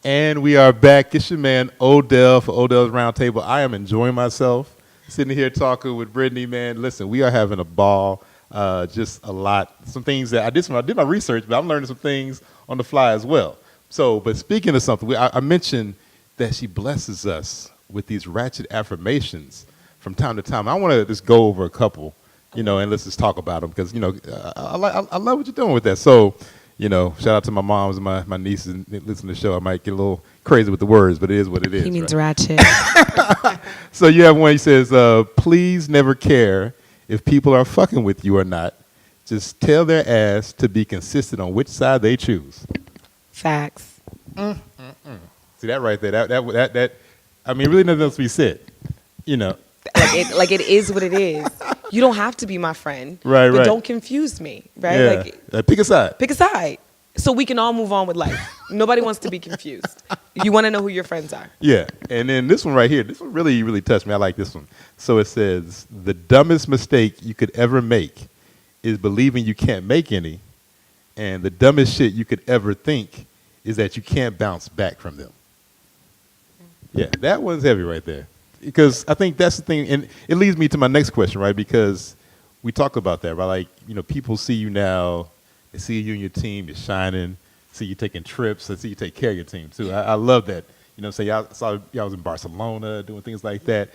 And we are back. It's your man Odell for Odell's Roundtable. I am enjoying myself sitting here talking with Britteny, man. Listen, we are having a ball. Just a lot. Some things that I did my research, but I'm learning some things on the fly as well. So, but speaking of something, I mentioned that she blesses us with these ratchet affirmations from time to time. I want to just go over a couple, and let's just talk about them because, I love what you're doing with that. So, shout out to my moms and my nieces that listen to the show. I might get a little crazy with the words, but it is what it is. He means right? ratchet. So you have one, he says, please never care if people are fucking with you or not. Just tell their ass to be consistent on which side they choose. Facts. See that right there? That. I mean, really nothing else to be said. Like it is what it is. You don't have to be my friend. Right, but right. don't confuse me, right? Yeah. Pick a side. Pick a side. So we can all move on with life. Nobody wants to be confused. You want to know who your friends are. Yeah. And then this one right here, this one really, really touched me. I like this one. So it says, the dumbest mistake you could ever make is believing you can't make any. And the dumbest shit you could ever think is that you can't bounce back from them. Yeah, that one's heavy right there. Because I think that's the thing. And it leads me to my next question, right? Because we talk about that, right? Like, people see you now. They see you and your team, you're shining, see you taking trips, they see you take care of your team too. I love that. Say y'all saw y'all was in Barcelona doing things like that.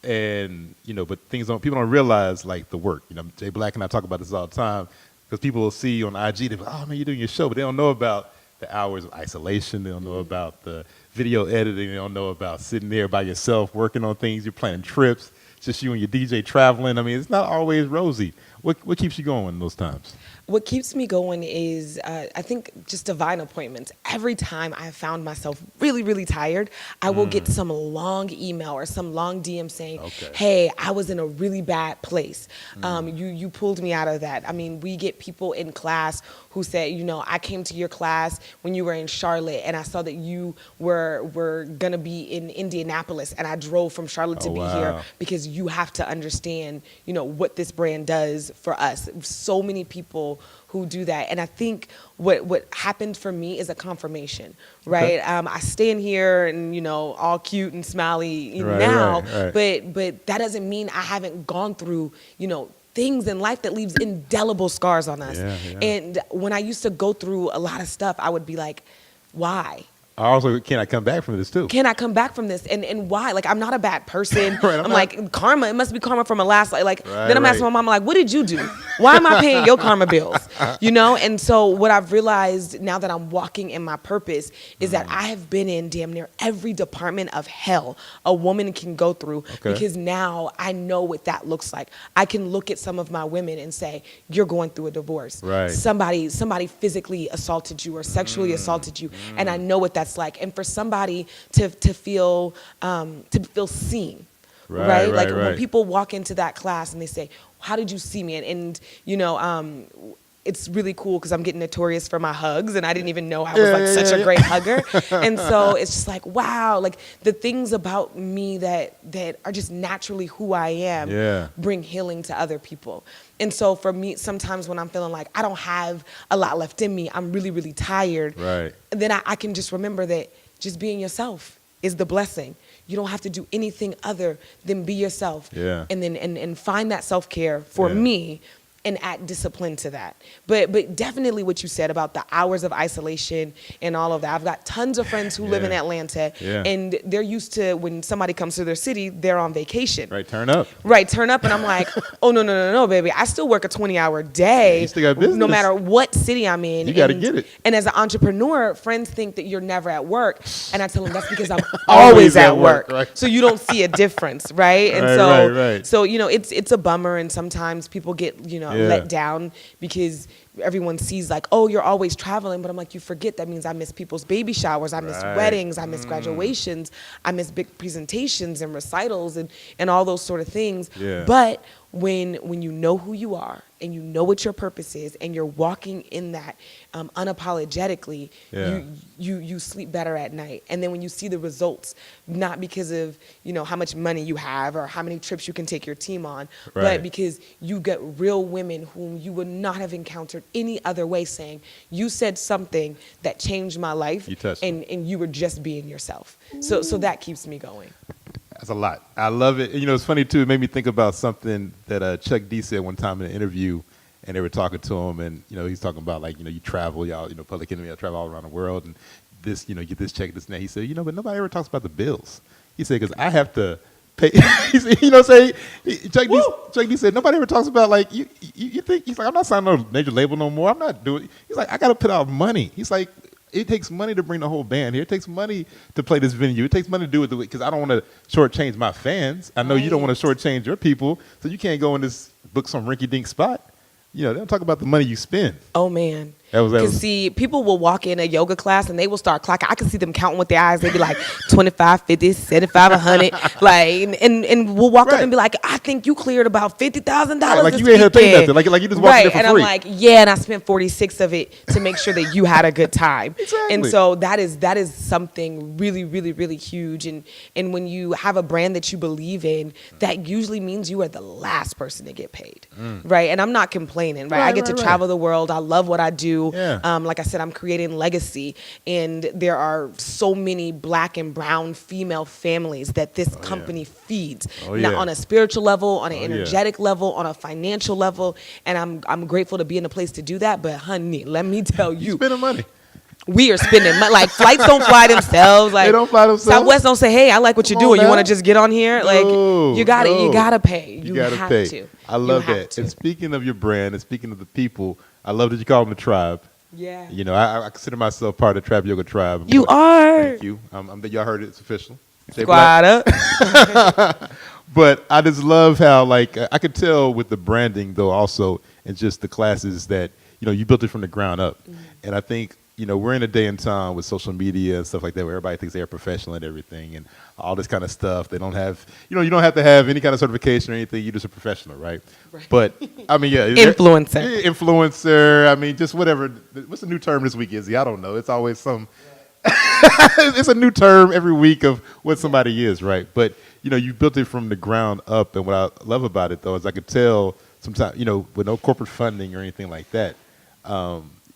And, but people don't realize like the work. Jay Black and I talk about this all the time because people will see you on IG, they're like, oh man, you're doing your show, but they don't know about the hours of isolation, they don't know about the video editing, they don't know about sitting there by yourself working on things, you're planning trips, just you and your DJ traveling. I mean, it's not always rosy. What keeps you going in those times? What keeps me going is, I think, just divine appointments. Every time I found myself really, really tired, I will get some long email or some long DM saying, hey, I was in a really bad place. You pulled me out of that. I mean, we get people in class who say, I came to your class when you were in Charlotte, and I saw that you were going to be in Indianapolis, and I drove from Charlotte to be here because you have to understand, what this brand does for us. So many people who do that. And I think what happened for me is a confirmation, right? I stand here and, all cute and smiley now, right. But that doesn't mean I haven't gone through, things in life that leaves indelible scars on us. Yeah. And when I used to go through a lot of stuff, I would be like, why? Also, can I come back from this too? Can I come back from this? And why? Like, I'm not a bad person. I'm like, karma, it must be karma from a last life. Like, then I'm asking my mom, like, what did you do? Why am I paying your karma bills? And so what I've realized now that I'm walking in my purpose is that I have been in damn near every department of hell a woman can go through because now I know what that looks like. I can look at some of my women and say, you're going through a divorce. Right. Somebody physically assaulted you or sexually assaulted you. And I know what that's like, and for somebody to feel seen, right? Like when people walk into that class and they say, "How did you see me?" And it's really cool because I'm getting notorious for my hugs, and I didn't even know I was such a great hugger. And so it's just like, wow, like the things about me that are just naturally who I am bring healing to other people. And so for me, sometimes when I'm feeling like I don't have a lot left in me, I'm really, really tired. Right. Then I can just remember that just being yourself is the blessing. You don't have to do anything other than be yourself. Yeah. And then and find that self-care for me and add discipline to that. But definitely what you said about the hours of isolation and all of that. I've got tons of friends who live in Atlanta, and they're used to when somebody comes to their city, they're on vacation. Right, turn up. Right, turn up, and I'm like, oh, no, baby. I still work a 20-hour day, you still got business. No matter what city I'm in. You got to get it. And as an entrepreneur, friends think that you're never at work, and I tell them that's because I'm always at work. Right. So you don't see a difference, right? And so it's a bummer, and sometimes people get, let down because everyone sees like, oh, you're always traveling, but I'm like, you forget that means I miss people's baby showers, I miss weddings, I miss graduations, I miss big presentations and recitals and all those sort of things. But when you know who you are and you know what your purpose is and you're walking in that unapologetically, you sleep better at night. And then when you see the results, not because of how much money you have or how many trips you can take your team on, but because you get real women whom you would not have encountered any other way, saying, you said something that changed my life, You touched and you were just being yourself. So that keeps me going. That's a lot. I love it. You know, it's funny too. It made me think about something that Chuck D said one time in an interview, and they were talking to him, and you know, he's talking about, like, you know, you travel, y'all, you know, Public Enemy, I travel all around the world, and this, you know, get this check, this and that. He said, you know, but nobody ever talks about the bills. He said, because I have to pay. He said, you know, Chuck D said, nobody ever talks about, like, you think, he's like, I'm not signing no major label no more. I'm not doing. He's like, I got to put out money. He's like, it takes money to bring the whole band here. It takes money to play this venue. It takes money to do it because I don't want to shortchange my fans. I know you don't want to shortchange your people, so you can't go in this book some rinky-dink spot. You know, they don't talk about the money you spend. Oh, man. That was See, people will walk in a yoga class and they will start clocking. I can see them counting with their eyes. They'd be like 25, 50, 75, 100. Like, and we'll walk up and be like, I think you cleared about $50,000 like this you ain't had to pay weekend. nothing. Like you just walked in there for and free. I'm like, yeah, and I spent 46 of it to make sure that you had a good time. Exactly. And so that is something really, really, really huge. And when you have a brand that you believe in, that usually means you are the last person to get paid, right? And I'm not complaining, right? I get to travel the world. I love what I do. Yeah. Like I said, I'm creating legacy, and there are so many Black and brown female families that this company feeds, not on a spiritual level, on an energetic level, on a financial level, and I'm grateful to be in a place to do that. But honey, let me tell you, spending money. We are spending money. Like, flights don't fly themselves. Like, they don't fly themselves. Southwest don't say, "Hey, I like what you're doing. You want to just get on here?" No, like, you gotta pay. You gotta have pay. to. I love that. And speaking of your brand and speaking of the people, I love that you call them the tribe. Yeah. You know, I consider myself part of the Trap Yoga tribe. You are. Thank you. Y'all heard it. It's official. Squad up. But I just love how, like, I could tell with the branding, though, also, and just the classes that, you know, you built it from the ground up. And I think, you know, we're in a day and time with social media and stuff like that where everybody thinks they're professional and everything and all this kind of stuff. They don't have, you know, you don't have to have any kind of certification or anything. You're just a professional, right? But, I mean, yeah. Influencer. Influencer. I mean, just whatever. What's the new term this week, Izzy? I don't know. It's always some. It's a new term every week of what somebody is, right? But, you know, you built it from the ground up. And what I love about it, though, is I could tell sometimes, you know, with no corporate funding or anything like that,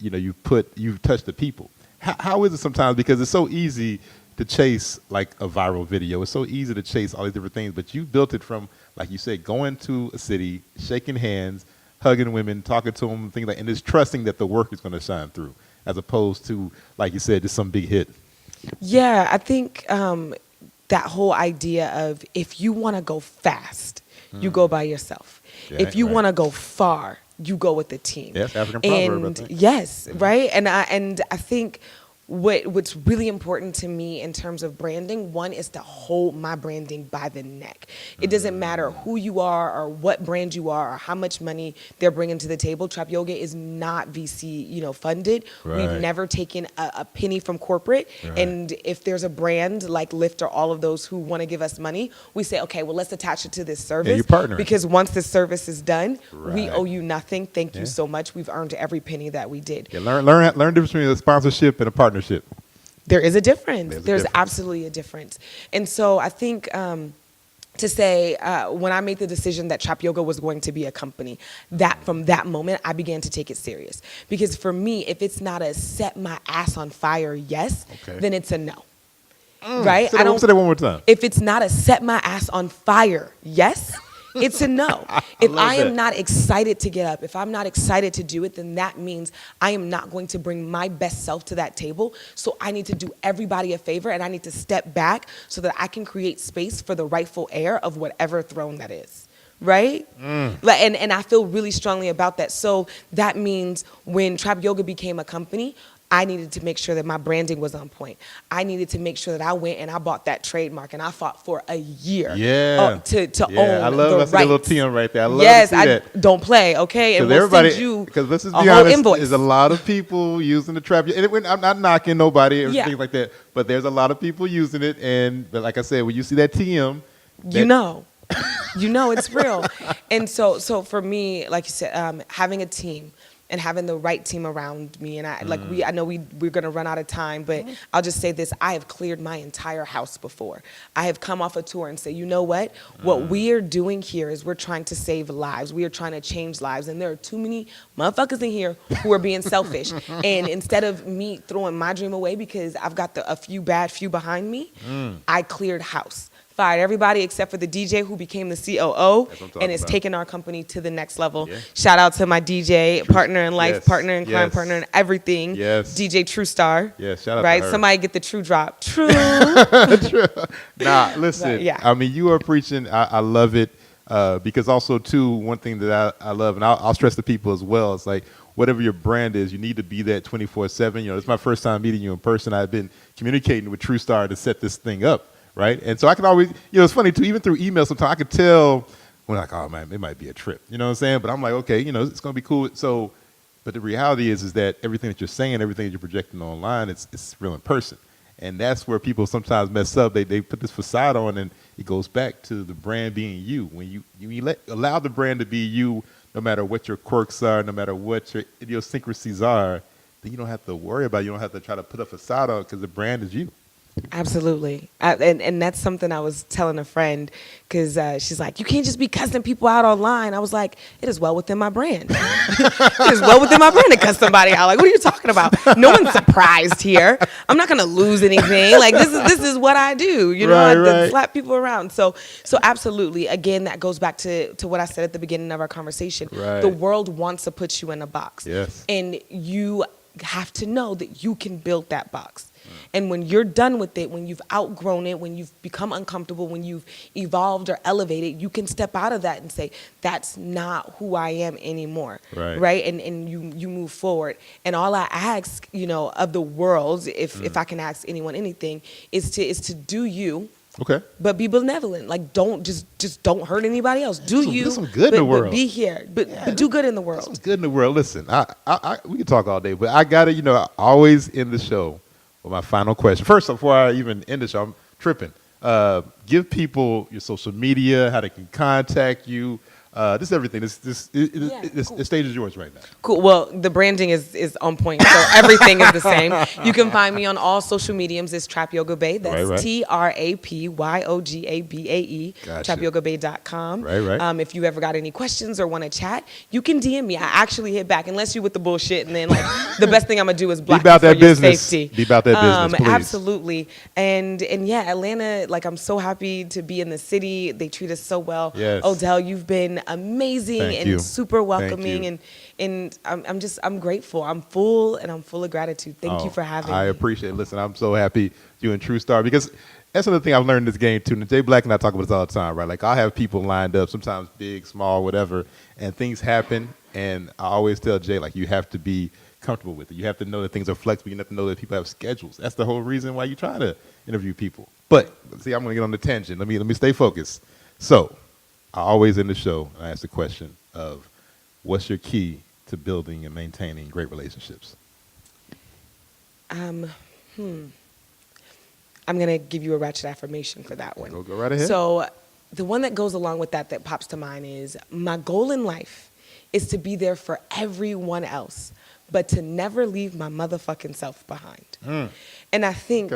you know, you've touched the people. How is it sometimes? Because it's so easy to chase like a viral video. It's so easy to chase all these different things, but you built it from, like you said, going to a city, shaking hands, hugging women, talking to them, things like, and just trusting that the work is going to shine through, as opposed to, like you said, just some big hit. Yeah, I think that whole idea of if you want to go fast, you go by yourself. Yeah, if you want to go far, you go with the team. Yes, African proverb, I think. Yes, right? And I think what's really important to me in terms of branding, one is to hold my branding by the neck. It doesn't matter who you are or what brand you are or how much money they're bringing to the table. Trap Yoga is not VC, you know, funded. Right. We've never taken a penny from corporate. Right. And if there's a brand like Lyft or all of those who want to give us money, we say, okay, well, let's attach it to this service. Yeah, you're partnering. Because once this service is done, we Right. owe you nothing. Thank you so much. We've earned every penny that we did. Yeah, learn the difference between a sponsorship and a partnership. There is a difference. There's absolutely a difference. And so I think to say when I made the decision that Trap Yoga was going to be a company, that from that moment I began to take it serious. Because for me, if it's not a set my ass on fire yes, then it's a no. Right? Say that one more time. If it's not a set my ass on fire yes, it's a no. If I am not excited to get up, if I'm not excited to do it, then that means I am not going to bring my best self to that table. So I need to do everybody a favor, and I need to step back so that I can create space for the rightful heir of whatever throne that is. Right? And I feel really strongly about that. So that means when Trap Yoga became a company, I needed to make sure that my branding was on point. I needed to make sure that I went and I bought that trademark, and I fought for a year to own I love the I see rights. a little TM right there. I love yes, to see that. Don't play, okay? And we'll send you because let's just a be whole honest, invoice. there's a lot of people using the Trap. And I'm not knocking nobody or Yeah. things like that, but there's a lot of people using it. But like I said, when you see that TM, you know it's real. And so for me, like you said, having a team, and having the right team around me. And I know we're going to run out of time, but I'll just say this. I have cleared my entire house before. I have come off a tour and say, you know what? What we are doing here is we're trying to save lives. We are trying to change lives. And there are too many motherfuckers in here who are being selfish. And instead of me throwing my dream away because I've got a few behind me, I cleared house. Fired everybody except for the DJ who became the COO and is taking our company to the next level. Yeah. Shout out to my DJ, partner in life, partner in crime, partner in everything. Yes. DJ True Star. Yeah, shout out to her. Somebody get the true drop. True. True. Nah, listen. But, I mean, you are preaching. I love it because also, too, one thing that I love, and I'll stress to people as well, it's like whatever your brand is, you need to be that 24/7. You know, it's my first time meeting you in person. I've been communicating with True Star to set this thing up. Right. And so I can always, it's funny too, even through email, sometimes I could tell when like, oh man, it might be a trip. You know what I'm saying? But I'm like, okay, it's going to be cool. So, but the reality is that everything that you're saying, everything that you're projecting online, it's real in person. And that's where people sometimes mess up. They put this facade on and it goes back to the brand being you. When you allow the brand to be you, no matter what your quirks are, no matter what your idiosyncrasies are, then you don't have to worry about it. You don't have to try to put a facade on because the brand is you. Absolutely. And that's something I was telling a friend because she's like, you can't just be cussing people out online. I was like, it is well within my brand. It is well within my brand to cuss somebody out. Like, what are you talking about? No one's surprised here. I'm not going to lose anything. Like, this is what I do. I slap people around. So absolutely. Again, that goes back to what I said at the beginning of our conversation. Right. The world wants to put you in a box. Yes. And you have to know that you can build that box. And when you're done with it, when you've outgrown it, when you've become uncomfortable, when you've evolved or elevated, you can step out of that and say, that's not who I am anymore. Right? And you move forward. And all I ask, of the world, if I can ask anyone anything, is to do you. Okay. But be benevolent. Like, don't hurt anybody else. Do some good in the world. But be here. But do good in the world. Some good in the world. Listen, we can talk all day, but I got to, always end the show. Well, my final question. First, before I even end the show, I'm tripping. Give people your social media, how they can contact you. This is everything. The stage is yours right now. Cool. Well, the branding is on point, so everything is the same. You can find me on all social mediums. It's Trap Yoga Bae. That's TrapYogabae. Gotcha. TrapYogabae.com. Right. If you ever got any questions or want to chat, you can DM me. I actually hit back, unless you with the bullshit, and then the best thing I'm gonna do is block you for your safety. Be about that business, please. Absolutely. And yeah, Atlanta. Like, I'm so happy to be in the city. They treat us so well. Yes. Odell, you've been amazing and super welcoming, and I'm grateful. I'm full of gratitude. Thank you for having me. I appreciate it. Listen, I'm so happy you and True Star, because that's another thing I've learned in this game too. And Jay Black and I talk about this all the time, right? Like, I'll have people lined up, sometimes big, small, whatever, and things happen, and I always tell Jay, like, you have to be comfortable with it. You have to know that things are flexible. You have to know that people have schedules. That's the whole reason why you try to interview people. But see, I'm going to get on the tangent. Let me stay focused. So I always end the show, I ask the question of, what's your key to building and maintaining great relationships? I'm going to give you a ratchet affirmation for that one. Go right ahead. So the one that goes along with that pops to mind is, my goal in life is to be there for everyone else, but to never leave my motherfucking self behind. And I think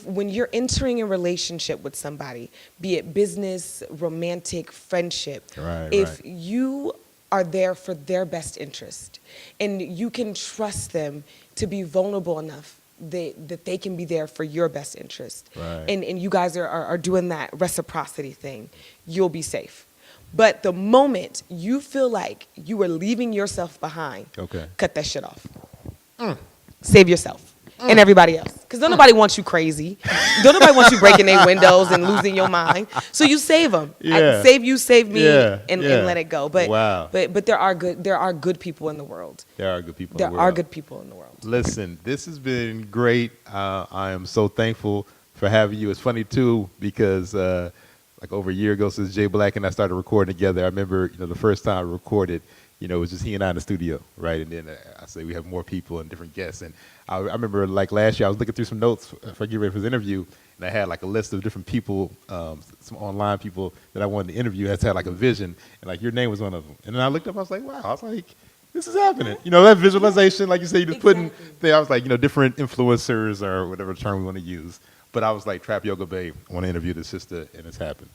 when you're entering a relationship with somebody, be it business, romantic, friendship, if you are there for their best interest and you can trust them to be vulnerable enough that they can be there for your best interest, and you guys are doing that reciprocity thing, you'll be safe. But the moment you feel like you are leaving yourself behind, cut that shit off. Save yourself and everybody else. Because don't nobody want you crazy. Don't nobody want you breaking their windows and losing your mind. So you save them. Save you, save me, and let it go. But but there are good people in the world. There are good people in the world. There are good people in the world. Listen, this has been great. I am so thankful for having you. It's funny, too, because like over a year ago, since Jay Black and I started recording together, I remember, the first time I recorded, it was just he and I in the studio, right? And then I say we have more people and different guests. And I remember, like, last year, I was looking through some notes for getting ready for this interview, and I had like a list of different people, some online people that I wanted to interview. I had like a vision, and like your name was one of them. And then I looked up, I was like, wow. I was like, this is happening. You know, that visualization, like you said, you just putting, Exactly. I was like, you know, different influencers or whatever term we want to use. But I was like, Trap Yoga Babe, I want to interview this sister, and it's happened.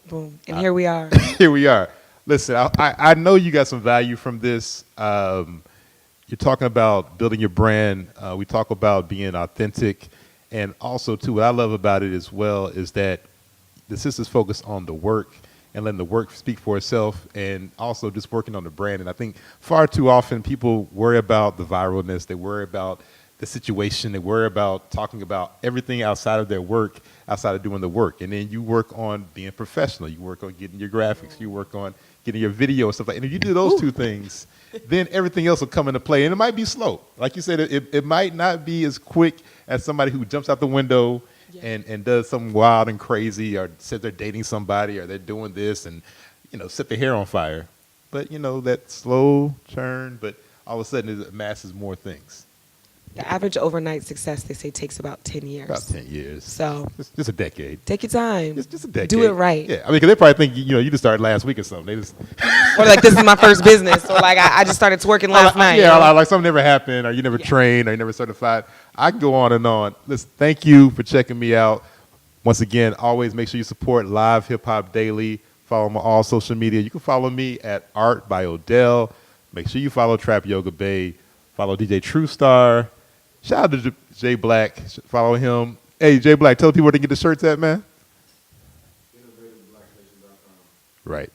Boom. And here we are. Here we are. Listen, I know you got some value from this. You're talking about building your brand. We talk about being authentic. And also, too, what I love about it as well is that the sisters focus on the work and letting the work speak for itself, and also just working on the brand. And I think far too often people worry about the viralness. They worry about the situation. They worry about talking about everything outside of their work, outside of doing the work. And then you work on being professional. You work on getting your graphics. You work on getting your video and stuff like that. And if you do those two things, then everything else will come into play. And it might be slow. Like you said, it might not be as quick as somebody who jumps out the window and does something wild and crazy, or says they're dating somebody, or they're doing this and, you know, set their hair on fire. But, you know, that slow churn, but all of a sudden it amasses more things. The average overnight success, they say, takes about 10 years. About 10 years. So just a decade. take your time. Just a decade. Do it right. Yeah, I mean, because they probably think, you know, you just started last week or something. They just Or like, this is my first business. Or like, I just started twerking last night. Yeah, you know? like something never happened, or you never trained, or you never certified. I can go on and on. Listen, thank you for checking me out. Once again, always make sure you support Live Hip Hop Daily. Follow me on all social media. You can follow me at Art by Odell. Make sure you follow Trap Yoga Bay. Follow DJ True Star. Shout out to Jay Black. Follow him. Hey, Jay Black, tell people where to get the shirts at, man. Right.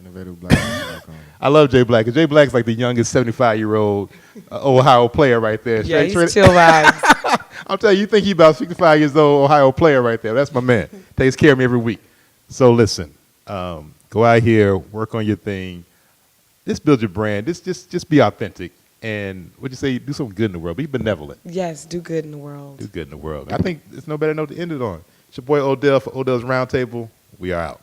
InnovativeBlackNation.com. I love Jay Black, because Jay Black's like the youngest 75-year-old Ohio player right there. Yeah, Straight- he's chill vibes. I'm telling you think he's about 65 years old Ohio player right there. That's my man. Takes care of me every week. So listen, go out here, work on your thing. Just build your brand. Just be authentic. And what you say, do something good in the world. Be benevolent. Yes, do good in the world. Do good in the world. I think there's no better note to end it on. It's your boy Odell for Odell's Roundtable. We are out.